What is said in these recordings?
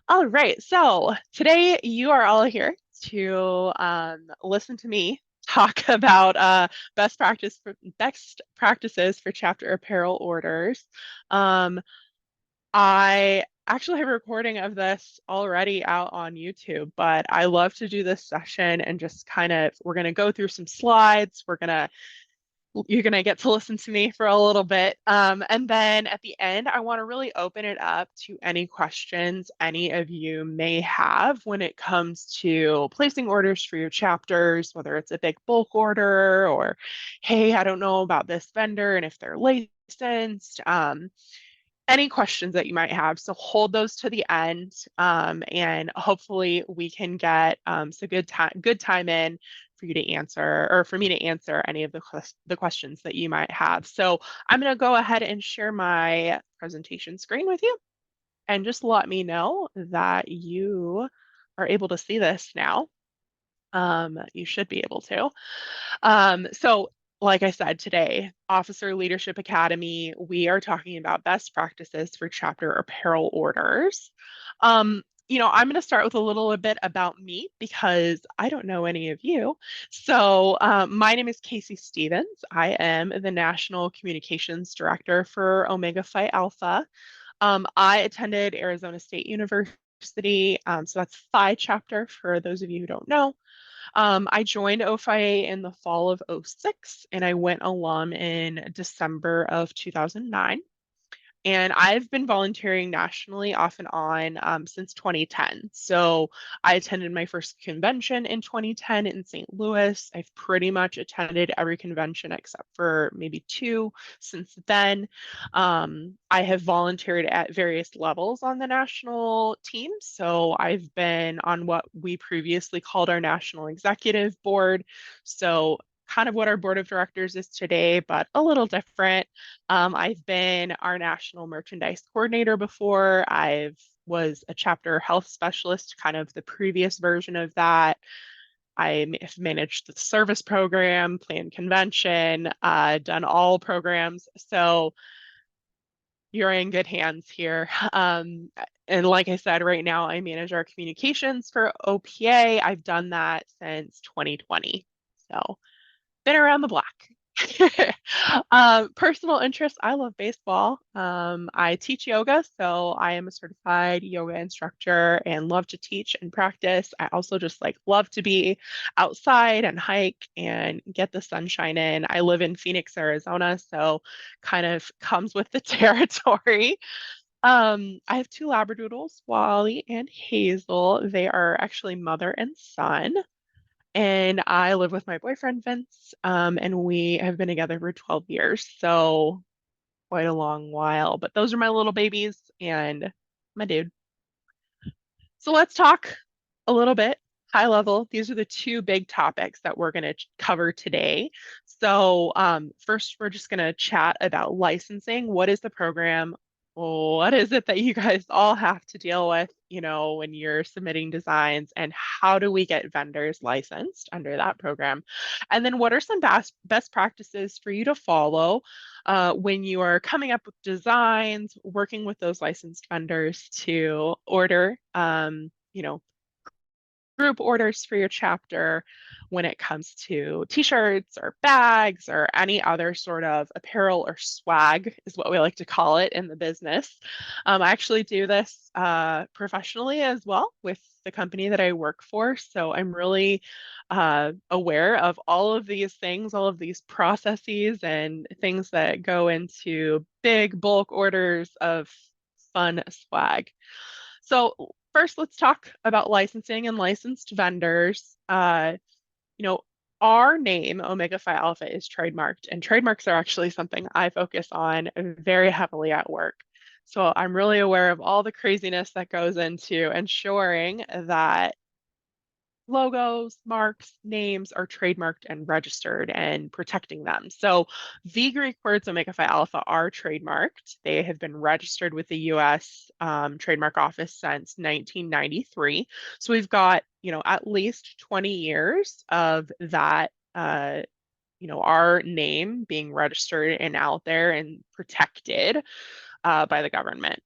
All right, so today you are all here to listen to me talk about best practices for chapter apparel orders. Um, I actually have a recording of this already out on YouTube, but I love to do this session and just kind of we're gonna go through some slides. You're going to get to listen to me for a little bit. And then at the end, I want to really open it up to any questions any of you may have when it comes to placing orders for your chapters, whether it's a big bulk order or, hey, I don't know about this vendor and if they're licensed. Any questions that you might have. So hold those to the end, and hopefully we can get some good time in for you to answer or for me to answer any of the questions that you might have. So I'm going to go ahead and share my presentation screen with you, and just let me know that you are able to see this now. You should be able to. So, like I said today, Officer Leadership Academy, we are talking about best practices for chapter apparel orders. I'm going to start with a little bit about me because I don't know any of you. So, my name is Casey Stevens. I am the National Communications Director for Omega Phi Alpha. I attended Arizona State University, so that's Phi chapter for those of you who don't know. I joined OFIA in the fall of '06, and I went alum in December of 2009. And I've been volunteering nationally off and on since 2010. So I attended my first convention in 2010 in St. Louis. I've pretty much attended every convention except for maybe two since then. I have volunteered at various levels on the national team. So I've been on what we previously called our national executive board. So kind of what our board of directors is today, but a little different. I've been our national merchandise coordinator before. I've was a chapter health specialist, kind of the previous version of that. Have managed the service program, planned convention, done all programs. So you're in good hands here. And like I said, right now I manage our communications for OPA. I've done that since 2020. So been around the block. Personal interest, I love baseball. I teach yoga, so I am a certified yoga instructor and love to teach and practice. I also just like love to be outside and hike and get the sunshine in. I live in Phoenix, Arizona, so kind of comes with the territory. I have two Labradoodles, Wally and Hazel. They are actually mother and son. And I live with my boyfriend, Vince, and we have been together for 12 years. So quite a long while. But those are my little babies and my dude. So let's talk a little bit high level. These are the two big topics that we're going to cover today. So first, we're just going to chat about licensing. What is the program? What is it that you guys all have to deal with, when you're submitting designs, and how do we get vendors licensed under that program? And then what are some best practices for you to follow when you are coming up with designs, working with those licensed vendors to order, group orders for your chapter when it comes to t-shirts or bags or any other sort of apparel or swag is what we like to call it in the business. I actually do this professionally as well with the company that I work for. So I'm really aware of all of these things, all of these processes and things that go into big bulk orders of fun swag. So first, let's talk about licensing and licensed vendors. You know, our name, Omega Phi Alpha, is trademarked, and trademarks are actually something I focus on very heavily at work. So I'm really aware of all the craziness that goes into ensuring that logos, marks, names are trademarked and registered and protecting them. So the Greek words Omega Phi Alpha are trademarked. They have been registered with the US Trademark Office since 1993. So we've got, at least 20 years of that, our name being registered and out there and protected by the government.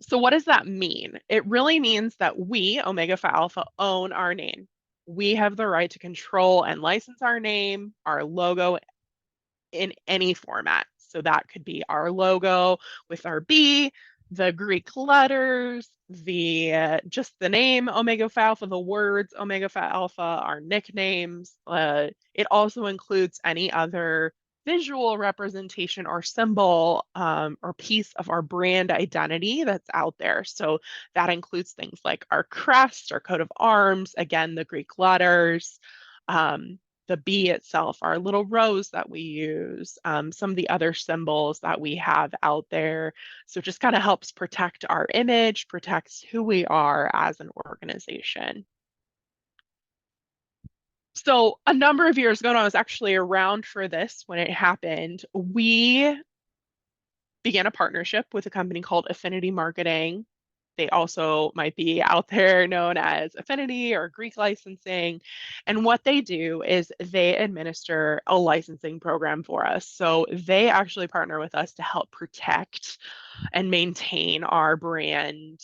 So what does that mean? It really means that we, Omega Phi Alpha, own our name. We have the right to control and license our name, our logo, in any format. So that could be our logo with our B, the Greek letters, the just the name Omega Phi Alpha, the words Omega Phi Alpha, our nicknames. It also includes any other visual representation or symbol or piece of our brand identity that's out there. So that includes things like our crest, our coat of arms, again, the Greek letters, the bee itself, our little rose that we use, some of the other symbols that we have out there. So it just kind of helps protect our image, protects who we are as an organization. So a number of years ago, and I was actually around for this when it happened, we began a partnership with a company called Affinity Marketing. They also might be out there known as Affinity or Greek licensing. And what they do is they administer a licensing program for us. So they actually partner with us to help protect and maintain our brand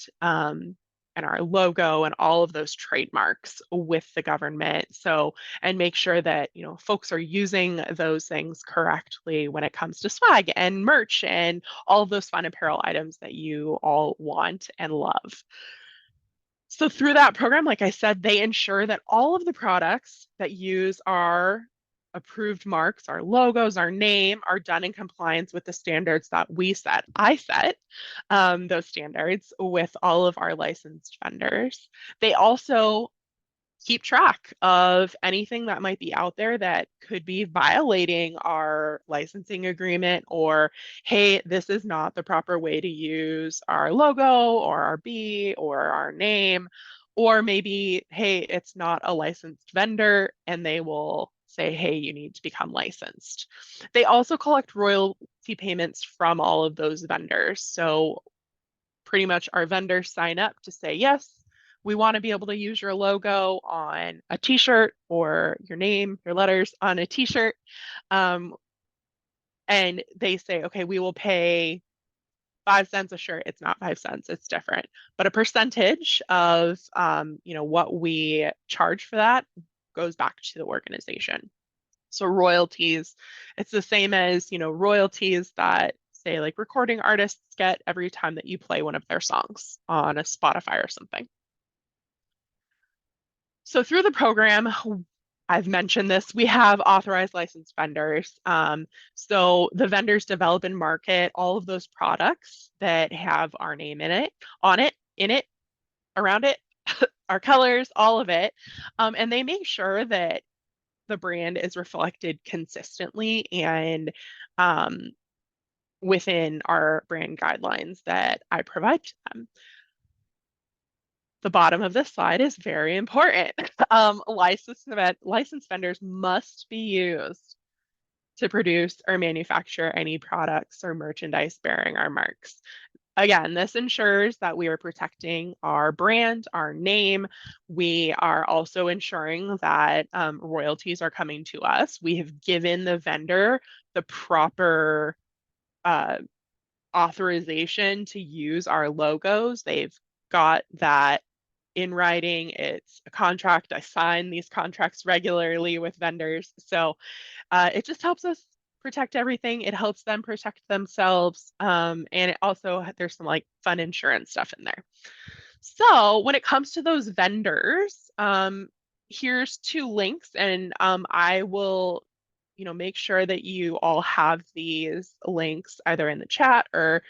and our logo and all of those trademarks with the government. So, and make sure that, folks are using those things correctly when it comes to swag and merch and all of those fun apparel items that you all want and love. So through that program, like I said, they ensure that all of the products that use our approved marks, our logos, our name are done in compliance with the standards that we set. I set those standards with all of our licensed vendors. They also keep track of anything that might be out there that could be violating our licensing agreement, or, hey, this is not the proper way to use our logo or our B or our name, or maybe, hey, it's not a licensed vendor, and they will say, hey, you need to become licensed. They also collect royalty payments from all of those vendors. So pretty much our vendors sign up to say, yes, we want to be able to use your logo on a t-shirt or your name, your letters on a t-shirt. Um, and they say, okay, we will pay 5 cents a shirt. It's not 5 cents, it's different. But a percentage of what we charge for that goes back to the organization. So royalties, it's the same as, royalties that say like recording artists get every time that you play one of their songs on a Spotify or something. So through the program, I've mentioned this, we have authorized licensed vendors. So the vendors develop and market all of those products that have our name in it, on it, in it, around it, our colors, all of it. And they make sure that the brand is reflected consistently and um, within our brand guidelines that I provide to them. The bottom of this slide is very important. Licensed vendors must be used to produce or manufacture any products or merchandise bearing our marks. Again, this ensures that we are protecting our brand, our name. We are also ensuring that royalties are coming to us. We have given the vendor the proper uh, authorization to use our logos. They've got that in writing. It's a contract. I sign these contracts regularly with vendors. So it just helps us protect everything. It helps them protect themselves. And it also, there's some like fun insurance stuff in there. So when it comes to those vendors, here's 2 links, and I will, make sure that you all have these links either in the chat or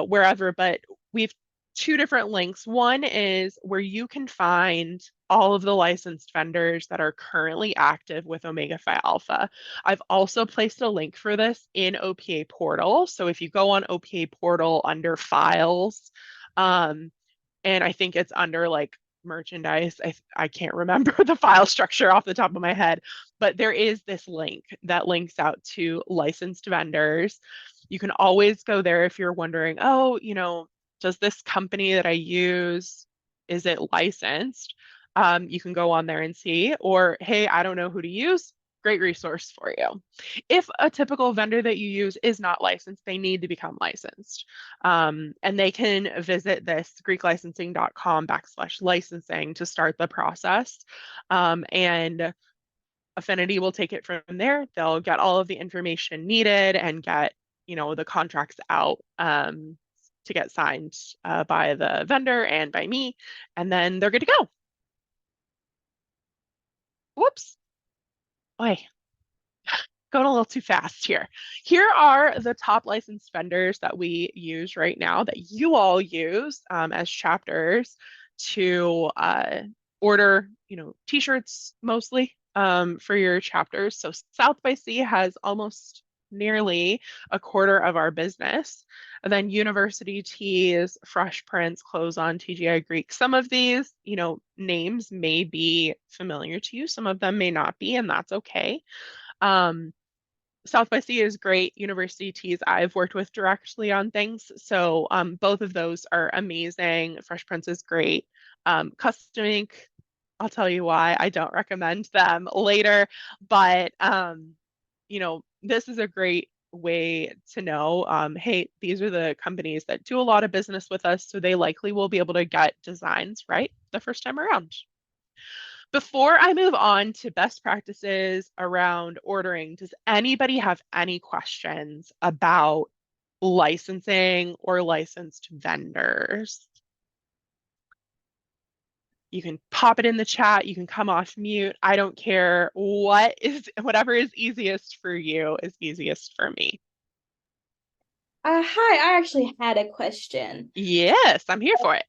wherever, but we've 2 different links. One is where you can find all of the licensed vendors that are currently active with Omega Phi Alpha. I've also placed a link for this in OPA Portal. So if you go on OPA Portal under files, and I think it's under like merchandise. I can't remember the file structure off the top of my head, but there is this link that links out to licensed vendors. You can always go there if you're wondering, oh, does this company that I use, is it licensed? You can go on there and see, or hey, I don't know who to use. great resource for you. If a typical vendor that you use is not licensed, they need to become licensed. And they can visit this greeklicensing.com/licensing to start the process. And Affinity will take it from there. They'll get all of the information needed and get, the contracts out to get signed by the vendor and by me, and then they're good to go. Whoops. Boy, going a little too fast here. Here are the top licensed vendors that we use right now that you all use as chapters to order, t-shirts mostly for your chapters. So South by Sea has almost nearly a quarter of our business. And then University Tees, Fresh Prints, Clothes on, TGI Greek. Some of these, names may be familiar to you. Some of them may not be, and that's okay. Um, South by Sea is great. University Tees I've worked with directly on things. So both of those are amazing. Fresh Prince is great. Custom Ink, I'll tell you why I don't recommend them later. But this is a great way to know, hey, these are the companies that do a lot of business with us, so they likely will be able to get designs right the first time around. Before I move on to best practices around ordering, does anybody have any questions about licensing or licensed vendors? You can pop it in the chat. You can come off mute. I don't care. Whatever is easiest for you is easiest for me. Hi, I actually had a question. Yes, I'm here for it.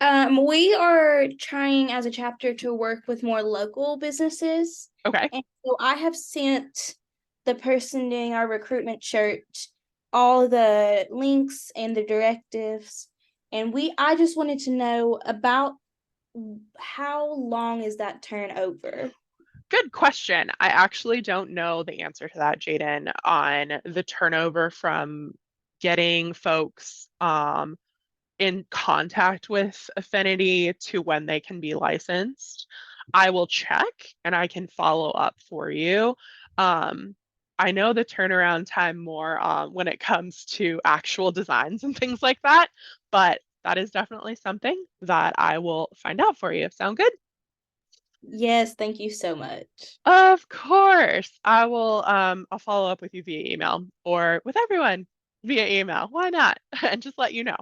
We are trying as a chapter to work with more local businesses. Okay. And so I have sent the person doing our recruitment shirt all the links and the directives. And I just wanted to know about how long is that turnover? Good question. I actually don't know the answer to that, Jaden, on the turnover from getting folks in contact with Affinity to when they can be licensed. I will check and I can follow up for you. Um, I know the turnaround time more when it comes to actual designs and things like that, but that is definitely something that I will find out for you. Sound good? Yes, thank you so much. Of course. I'll follow up with you via email or with everyone via email. Why not? And just let you know.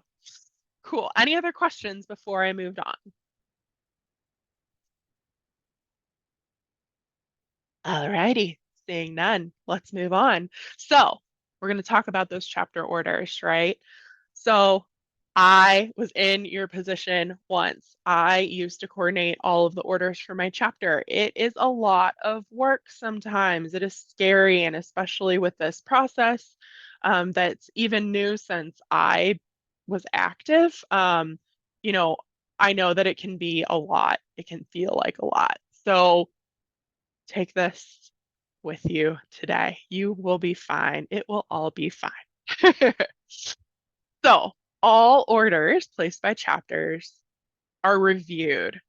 Cool. Any other questions before I moved on? Alrighty, seeing none, let's move on. So we're going to talk about those chapter orders, right? So I was in your position once. I used to coordinate all of the orders for my chapter. It is a lot of work sometimes. It is scary, and especially with this process that's even new since I was active. You know, I know that it can be a lot. It can feel like a lot. So take this with you today. You will be fine. It will all be fine. So, all orders placed by chapters are reviewed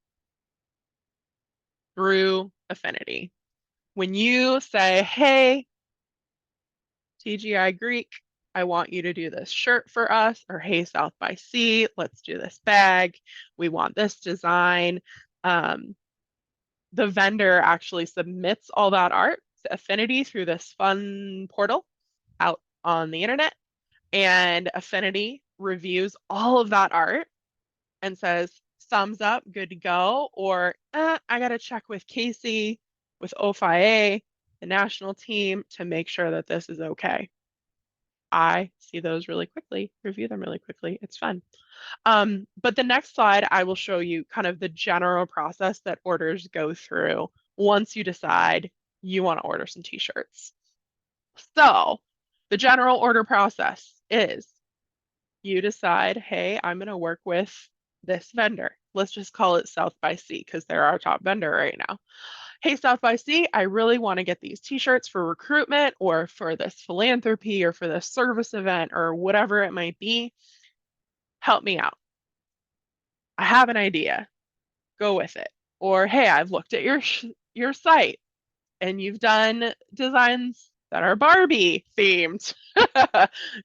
through Affinity. When you say, hey, TGI Greek, I want you to do this shirt for us, or hey, South by Sea, let's do this bag. We want this design. Um, the vendor actually submits all that art to Affinity through this fun portal out on the internet. And Affinity reviews all of that art and says, thumbs up, good to go, or I got to check with Casey, with OFIA, the national team, to make sure that this is okay. I see those really quickly, review them really quickly. It's fun. But the next slide, I will show you kind of the general process that orders go through once you decide you want to order some t-shirts. So the general order process is you decide, hey, I'm going to work with this vendor. Let's just call it South by Sea because they're our top vendor right now. Hey, South by Sea, I really want to get these t-shirts for recruitment or for this philanthropy or for this service event or whatever it might be. Help me out. I have an idea. Go with it. Or, hey, I've looked at your site. and you've done designs that are Barbie themed.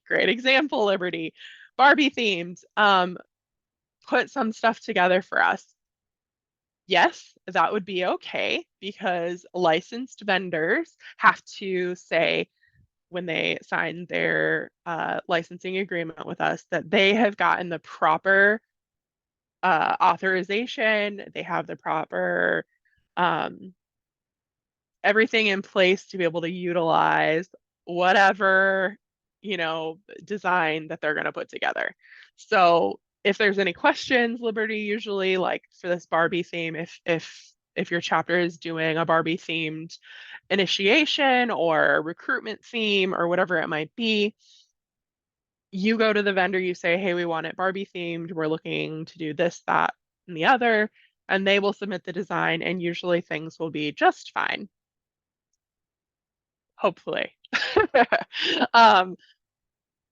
Great example, Liberty. Barbie themed. Put some stuff together for us. Yes, that would be okay because licensed vendors have to say when they sign their licensing agreement with us that they have gotten the proper authorization, they have the proper um, everything in place to be able to utilize whatever, design that they're going to put together. So if there's any questions, Liberty usually like for this Barbie theme, if your chapter is doing a Barbie themed initiation or recruitment theme or whatever it might be, you go to the vendor, you say, hey, we want it Barbie themed. We're looking to do this, that, and the other. And they will submit the design, and usually things will be just fine, hopefully. um,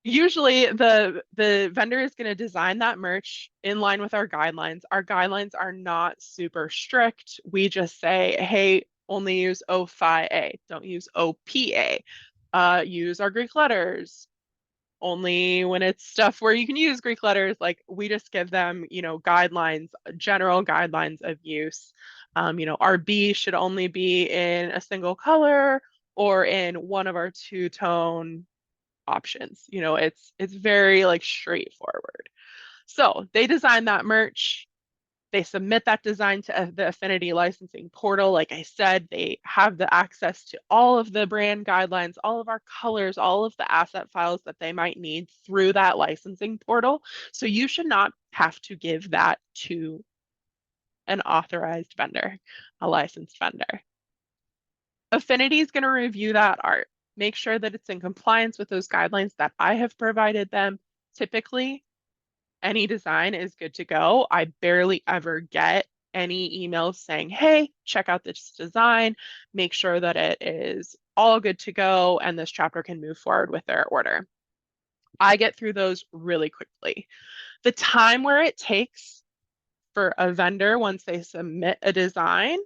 Usually the vendor is going to design that merch in line with our guidelines. Our guidelines are not super strict. We just say, hey, only use O-Fi-A, don't use O-P-A. Use our Greek letters only when it's stuff where you can use Greek letters. Like we just give them, guidelines, general guidelines of use. Our B should only be in a single color or in one of our two-tone options. It's very like straightforward. So they design that merch. They submit that design to the Affinity licensing portal. Like I said, they have the access to all of the brand guidelines, all of our colors, all of the asset files that they might need through that licensing portal. So you should not have to give that to an authorized vendor, a licensed vendor. Affinity is going to review that art, make sure that it's in compliance with those guidelines that I have provided them. Typically, any design is good to go. I barely ever get any emails saying, hey, check out this design, make sure that it is all good to go, and this chapter can move forward with their order. I get through those really quickly. The time where it takes for a vendor once they submit a design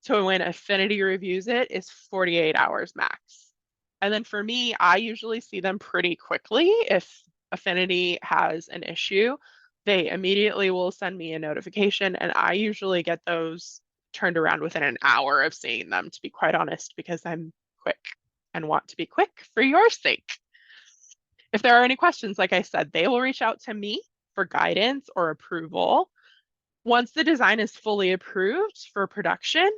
to when Affinity reviews it is 48 hours max. And then for me, I usually see them pretty quickly. If Affinity has an issue, they immediately will send me a notification, and I usually get those turned around within an hour of seeing them, to be quite honest, because I'm quick and want to be quick for your sake. If there are any questions, like I said, they will reach out to me for guidance or approval. Once the design is fully approved for production,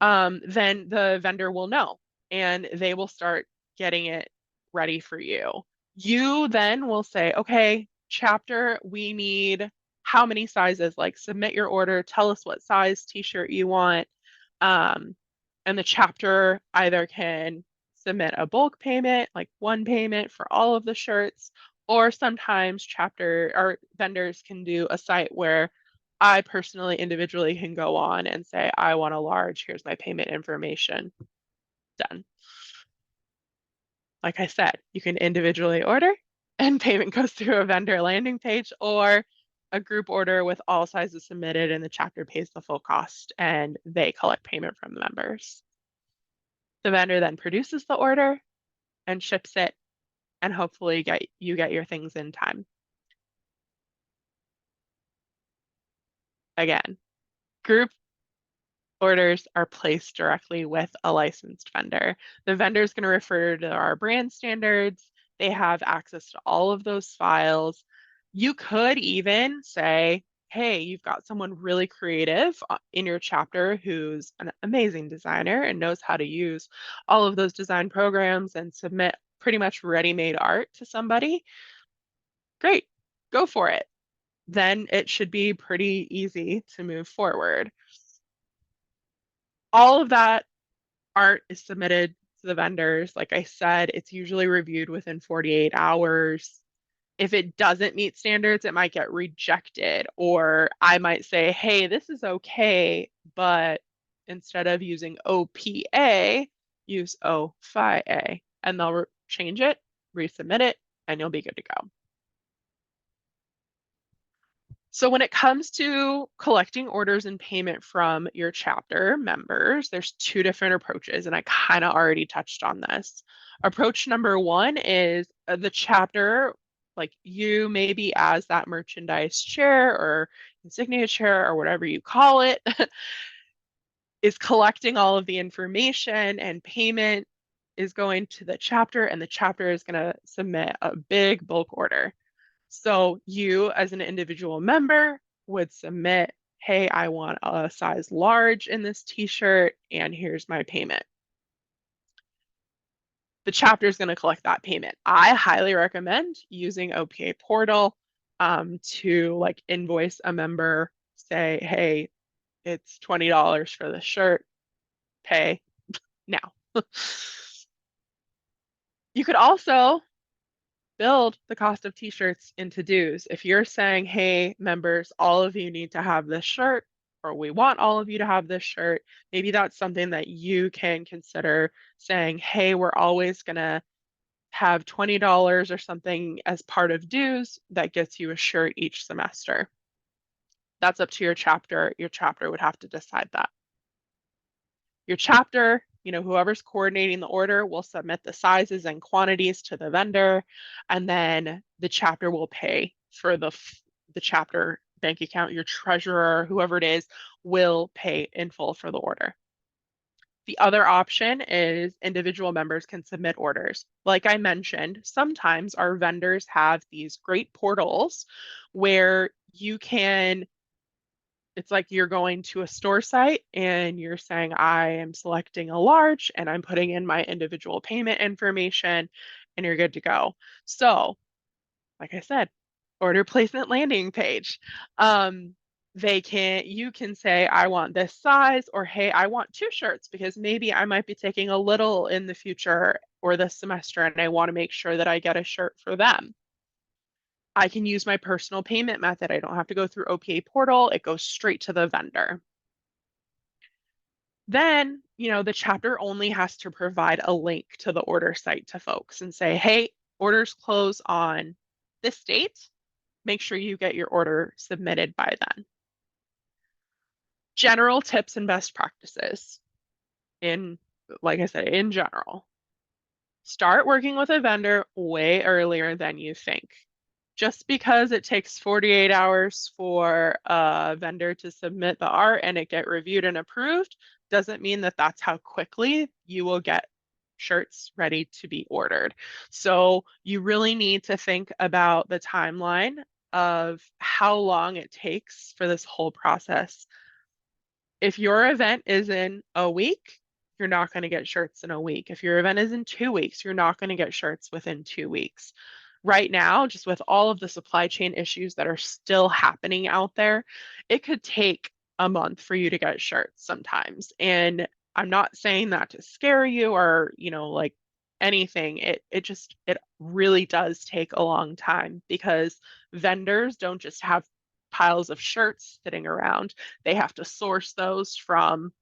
then the vendor will know and they will start getting it ready for you. You then will say, okay, chapter, we need how many sizes? Like submit your order, tell us what size t-shirt you want. Um, and the chapter either can submit a bulk payment, like one payment for all of the shirts, or sometimes chapter or vendors can do a site where I personally individually can go on and say, I want a large, here's my payment information. Done. Like I said, you can individually order and payment goes through a vendor landing page or a group order with all sizes submitted and the chapter pays the full cost and they collect payment from the members. The vendor then produces the order and ships it and hopefully you get your things in time. Again, group orders are placed directly with a licensed vendor. The vendor is going to refer to our brand standards. They have access to all of those files. You could even say, hey, you've got someone really creative in your chapter who's an amazing designer and knows how to use all of those design programs and submit pretty much ready-made art to somebody. Great, go for it. Then it should be pretty easy to move forward. All of that art is submitted to the vendors. Like I said, it's usually reviewed within 48 hours. If it doesn't meet standards, it might get rejected, or I might say, hey, this is okay, but instead of using OPA, use O-Fi-A, and they'll change it, resubmit it, and you'll be good to go. So when it comes to collecting orders and payment from your chapter members, there's two different approaches, and I kind of already touched on this. Approach number one is the chapter, like you maybe as that merchandise chair or insignia chair or whatever you call it, is collecting all of the information and payment is going to the chapter, and the chapter is going to submit a big bulk order. So you, as an individual member, would submit, hey, I want a size large in this t-shirt, and here's my payment. The chapter is going to collect that payment. I highly recommend using OPA portal to like invoice a member, say, hey, it's $20 for the shirt, pay now. You could also build the cost of t-shirts into dues. If you're saying, hey, members, all of you need to have this shirt, or we want all of you to have this shirt, maybe that's something that you can consider saying, hey, we're always going to have $20 or something as part of dues that gets you a shirt each semester. That's up to your chapter. Your chapter would have to decide that. Your chapter, whoever's coordinating the order will submit the sizes and quantities to the vendor, and then the chapter will pay for the chapter bank account. Your treasurer, whoever it is, will pay in full for the order. The other option is individual members can submit orders. Like I mentioned, sometimes our vendors have these great portals where you can it's like you're going to a store site and you're saying, I am selecting a large and I'm putting in my individual payment information and you're good to go. So, like I said, order placement landing page. You can say, I want this size, or hey, I want two shirts because maybe I might be taking a little in the future or this semester and I want to make sure that I get a shirt for them. I can use my personal payment method. I don't have to go through OPA portal. It goes straight to the vendor. Then, the chapter only has to provide a link to the order site to folks and say, hey, orders close on this date. Make sure you get your order submitted by then. General tips and best practices like I said, in general. Start working with a vendor way earlier than you think. Just because it takes 48 hours for a vendor to submit the art and it get reviewed and approved doesn't mean that that's how quickly you will get shirts ready to be ordered. So you really need to think about the timeline of how long it takes for this whole process. If your event is in a week, you're not going to get shirts in a week. If your event is in 2 weeks, you're not going to get shirts within 2 weeks. Right now, just with all of the supply chain issues that are still happening out there, it could take a month for you to get shirts sometimes. And I'm not saying that to scare you or, like anything. It really does take a long time because vendors don't just have piles of shirts sitting around. They have to source those from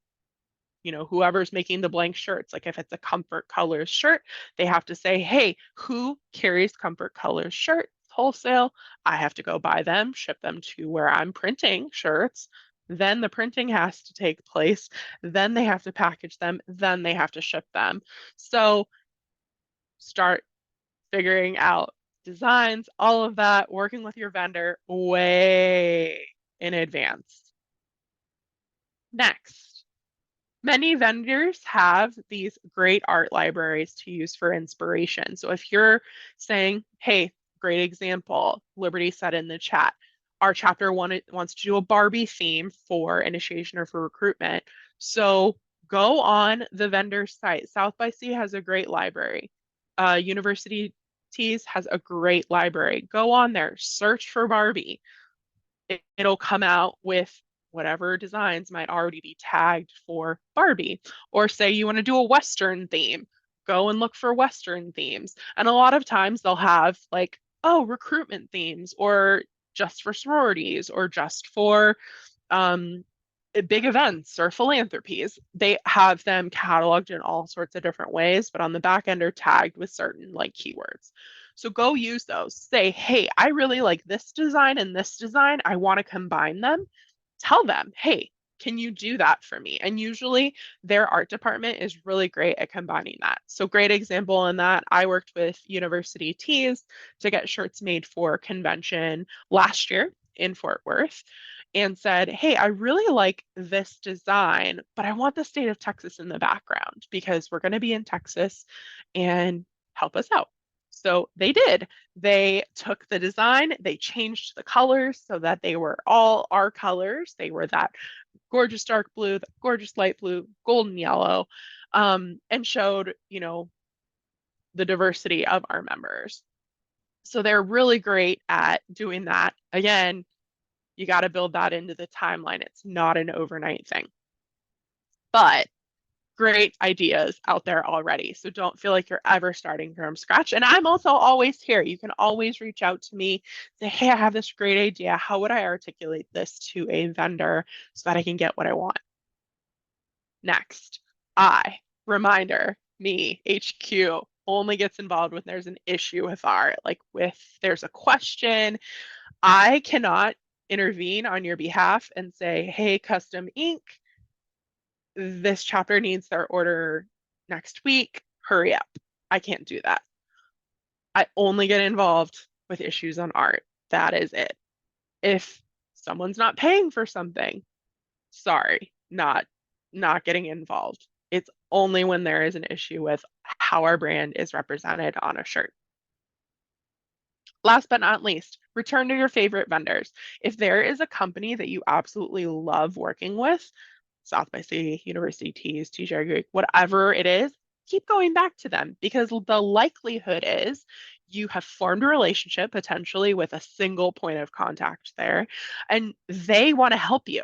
whoever's making the blank shirts. Like if it's a Comfort Colors shirt, they have to say, hey, who carries Comfort Colors shirts wholesale? I have to go buy them, ship them to where I'm printing shirts. Then the printing has to take place. Then they have to package them. Then they have to ship them. So start figuring out designs, all of that, working with your vendor way in advance. Next, many vendors have these great art libraries to use for inspiration. So if you're saying, hey, great example, Liberty said in the chat, our chapter wants to do a Barbie theme for initiation or for recruitment. So go on the vendor site. South by Sea has a great library. University Tees has a great library. Go on there, search for Barbie. It'll come out with whatever designs might already be tagged for Barbie. Or say you want to do a Western theme, go and look for Western themes. And a lot of times they'll have like, oh, recruitment themes or just for sororities or just for big events or philanthropies. They have them cataloged in all sorts of different ways, but on the back end are tagged with certain like keywords. So go use those. Say, hey, I really like this design and this design. I want to combine them. Tell them, hey, can you do that for me? And usually their art department is really great at combining that. So great example in that I worked with University Tees to get shirts made for convention last year in Fort Worth and said, hey, I really like this design, but I want the state of Texas in the background because we're going to be in Texas and help us out. So they did. They took the design, they changed the colors so that they were all our colors. They were that gorgeous dark blue, the gorgeous light blue, golden yellow, and showed, the diversity of our members. So they're really great at doing that. Again, you got to build that into the timeline. It's not an overnight thing, but great ideas out there already. So don't feel like you're ever starting from scratch. And I'm also always here. You can always reach out to me, say, hey, I have this great idea. How would I articulate this to a vendor so that I can get what I want? Next, reminder, me, HQ, only gets involved when there's an issue with art, like with there's a question. I cannot intervene on your behalf and say, hey, custom ink, this chapter needs their order next week. Hurry up. I can't do that. I only get involved with issues on art. That is it. If someone's not paying for something, sorry, not getting involved. It's only when there is an issue with how our brand is represented on a shirt. Last but not least, return to your favorite vendors. If there is a company that you absolutely love working with, South by Sea, University Tees, TJ Greek, whatever it is, keep going back to them because the likelihood is you have formed a relationship potentially with a single point of contact there, and they want to help you.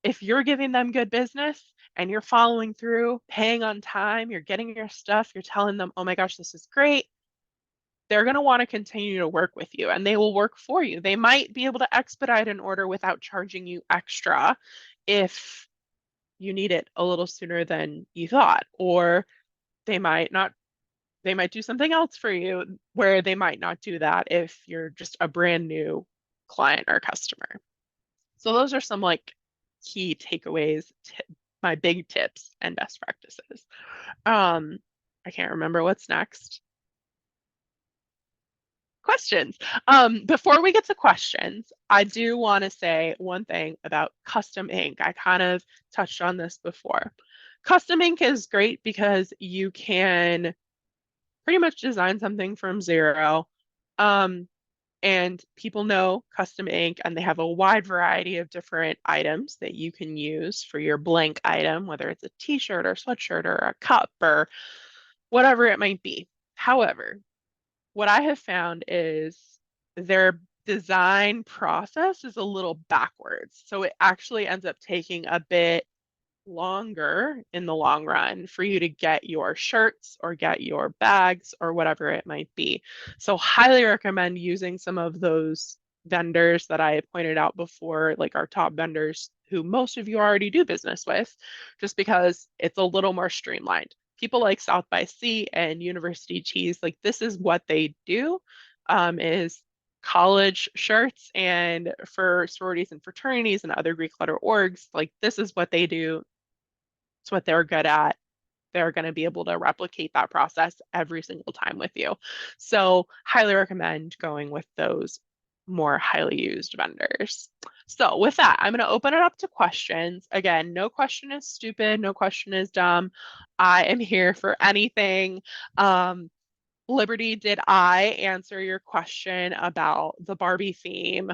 If you're giving them good business and you're following through, paying on time, you're getting your stuff, you're telling them, oh my gosh, this is great, they're going to want to continue to work with you and they will work for you. They might be able to expedite an order without charging you extra if you need it a little sooner than you thought, or they might not, they might do something else for you where they might not do that if you're just a brand new client or customer. So those are some like key takeaways, my big tips and best practices. Um, I can't remember what's next. Questions. Before we get to questions, I do want to say one thing about custom ink. I kind of touched on this before. Custom ink is great because you can pretty much design something from zero. And people know custom ink and they have a wide variety of different items that you can use for your blank item, whether it's a t-shirt or sweatshirt or a cup or whatever it might be. However, what I have found is their design process is a little backwards. So it actually ends up taking a bit longer in the long run for you to get your shirts or get your bags or whatever it might be. So highly recommend using some of those vendors that I pointed out before, like our top vendors who most of you already do business with, just because it's a little more streamlined. People like South by Sea and University Tees, like this is what they do, is college shirts, and for sororities and fraternities and other Greek letter orgs, like this is what they do. It's what they're good at. They're going to be able to replicate that process every single time with you. So highly recommend going with those more highly used vendors. So with that, I'm going to open it up to questions. Again, no question is stupid. No question is dumb. I am here for anything. Liberty, did I answer your question about the Barbie theme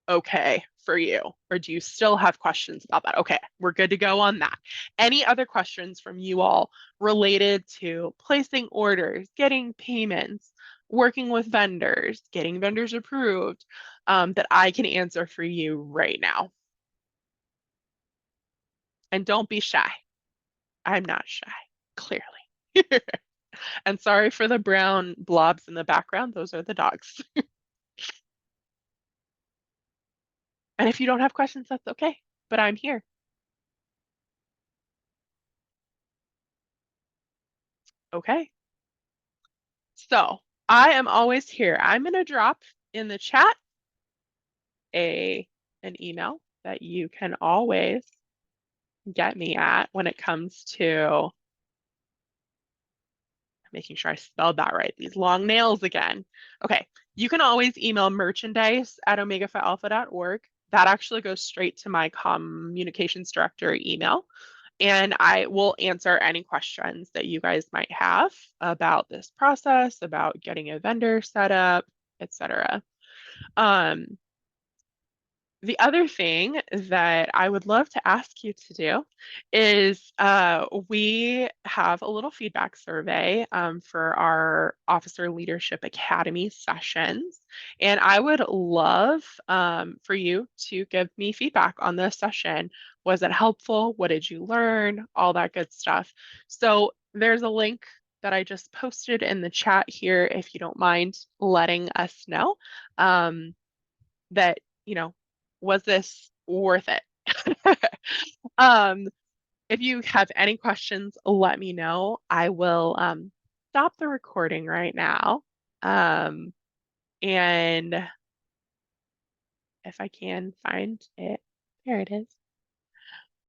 okay for you? Or do you still have questions about that? Okay, we're good to go on that. Any other questions from you all related to placing orders, getting payments, working with vendors, getting vendors approved, that I can answer for you right now? And don't be shy. I'm not shy, clearly. And sorry for the brown blobs in the background. Those are the dogs. And if you don't have questions, that's okay, but I'm here. Okay. So I am always here. I'm going to drop in the chat a an email that you can always get me at when it comes to making sure I spelled that right. These long nails again. Okay. You can always email merchandise@omegaphialpha.org. That actually goes straight to my communications director email. And I will answer any questions that you guys might have about this process, about getting a vendor set up, etc. Um, the other thing that I would love to ask you to do is we have a little feedback survey for our Officer Leadership Academy sessions. And I would love for you to give me feedback on this session. Was it helpful? What did you learn? All that good stuff. So there's a link that I just posted in the chat here if you don't mind letting us know. That, was this worth it? Um, if you have any questions, let me know. I will stop the recording right now. And if I can find it, there it is.